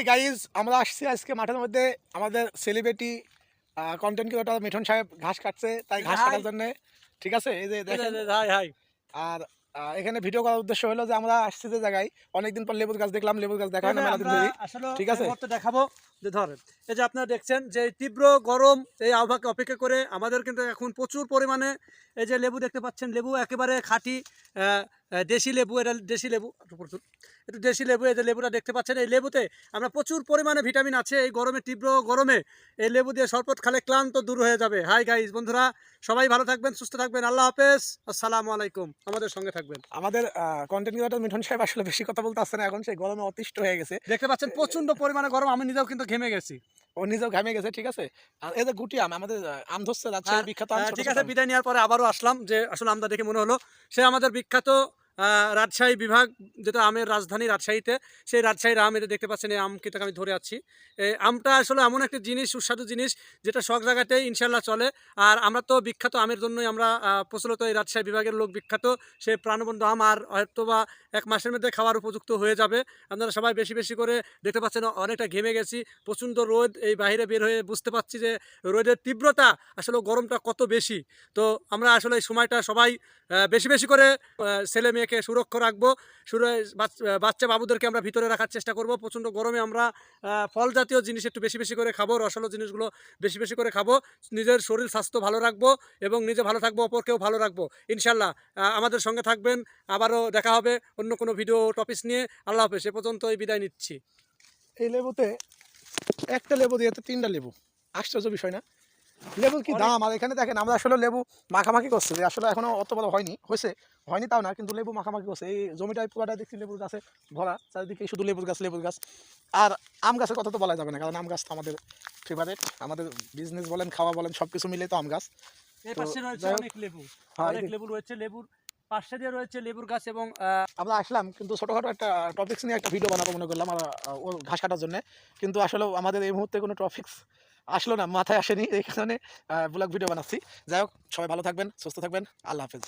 Guys আমরা আসছি আজকে মাঠের মধ্যে আমাদের সেলিব্রিটি কন্টেন্ট ক্রিয়েটর মিঠুন সাহেব ঘাস কাটছে, তাই ঘাস কাটার জন্য ঠিক আছে। এই যে দেখেন আর এখানে ভিডিও করার উদ্দেশ্য হলো যে আমরা আসছি যে জায়গায় অনেকদিন পর লেবুর গাছ দেখলাম, লেবুর গাছ দেখা হয় না মেলাদিন ধরে, ঠিক আছে। দেখাবো যে ধরেন এই যে আপনারা দেখছেন যে তীব্র গরম এই আবহাওয়াকে অপেক্ষা করে আমাদের কিন্তু এখন প্রচুর পরিমাণে এই যে লেবু দেখতে পাচ্ছেন, লেবু একেবারে খাঁটি দেশি লেবু, এটা দেশি লেবু, একটু দেশি লেবু। এই যে লেবুটা দেখতে পাচ্ছেন, এই লেবুতে আমরা প্রচুর পরিমাণে ভিটামিন আছে। এই গরমে, তীব্র গরমে এই লেবু দিয়ে শরবত খেলে ক্লান্ত দূর হয়ে যাবে। হাই গাইজ, বন্ধুরা সবাই ভালো থাকবেন, সুস্থ থাকবেন, আল্লাহ হাফেজ, আসসালামু আলাইকুম। আমাদের সঙ্গে থাকবেন। আমাদের কন্টেন্ট ক্রিয়েটর মিঠুন সাহেব আসলে বেশি কথা বলতে আসছে না, এখন সেই গরমে অতিষ্ঠ হয়ে গেছে। দেখতে পাচ্ছেন প্রচন্ড পরিমাণে গরম, আমি নিজেও কিন্তু ঘেমে গেছি, ও নিজেও ঘামে গেছে, ঠিক আছে। আর এই যে গুটি আম, আমাদের আম ধরছে রাজশাহী বিখ্যাত আম, ঠিক আছে। বিদায় নেওয়ার পরে আবারও আসলাম, যে আসলে আমটা দেখে মনে হলো সে আমাদের বিখ্যাত রাজশাহী বিভাগ, যেটা আমের রাজধানী রাজশাহীতে, সেই রাজশাহীর আম। এটা দেখতে পাচ্ছেন, এই আম কিন্তু আমি ধরে আছি। এই আমটা আসলে এমন একটা জিনিস, সুস্বাদু জিনিস, যেটা সব জায়গাতেই ইনশাল্লাহ চলে। আর আমরা তো বিখ্যাত আমের জন্যই আমরা প্রচলিত, এই রাজশাহী বিভাগের লোক বিখ্যাত সেই প্রাণবন্ধু আম। আর হয়তো বা 1 মাসের মধ্যে খাওয়ার উপযুক্ত হয়ে যাবে। আপনারা সবাই বেশি বেশি করে, দেখতে পাচ্ছেন অনেকটা ঘেমে গেছি, প্রচণ্ড রোদ, এই বাইরে বের হয়ে বুঝতে পারছি যে রোদের তীব্রতা, আসলে গরমটা কত বেশি। তো আমরা আসলে এই সময়টা সবাই বেশি বেশি করে ছেলে মেয়েকে সুরক্ষা রাখবো, বাচ্চা বাবুদেরকে আমরা ভিতরে রাখার চেষ্টা করব। প্রচণ্ড গরমে আমরা ফল জাতীয় জিনিস একটু বেশি বেশি করে খাবো, রসালো জিনিসগুলো বেশি বেশি করে খাবো, নিজের শরীর স্বাস্থ্য ভালো রাখবো এবং নিজে ভালো থাকবো, অপরকেও ভালো রাখবো ইনশাল্লাহ। আমাদের সঙ্গে থাকবেন, আবারও দেখা হবে অন্য কোনো ভিডিও টপিক নিয়ে। আল্লাহ হাফেজ, এ পর্যন্তই বিদায় নিচ্ছি। এই লেবুতে একটা লেবু দিয়ে 3টা লেবু, আশ্চর্য বিষয় না? লেবুর কি দাম! আর এখানে দেখেন আমরা আসলে লেবু মাখামাখি করছি, যে আসলে এখনো অত বড় হয়নি তাও না, কিন্তু লেবু মাখামাখি করছে। এই জমিটায় পুরাটা দেখছি লেবুর গাছে ভরা, চারিদিকে শুধু লেবুর গাছ। আর আম গাছের কথা তো বলা যাবে না, কারণ আম গাছ তো আমাদের ফেভারিট, আমাদের বিজনেস বলেন, খাওয়া বলেন, সবকিছু মিলে তো আম গাছ। এই পাশে রয়েছে অনেক লেবু, অনেক লেবু রয়েছে, লেবুর পাশে দিয়ে রয়েছে লেবুর গাছ। এবং আমরা আসলাম কিন্তু ছোটোখাটো একটা টপিক্স নিয়ে একটা ভিডিও বানাবো মনে করলাম ও ঘাস কাটার জন্য, কিন্তু আসলে আমাদের এই মুহূর্তে কোনো টপিক্স আসলো না, মাথায় আসেনি, এই কারণে ব্লগ ভিডিও বানাচ্ছি। যাই হোক, সবাই ভালো থাকবেন, সুস্থ থাকবেন, আল্লাহ হাফেজ।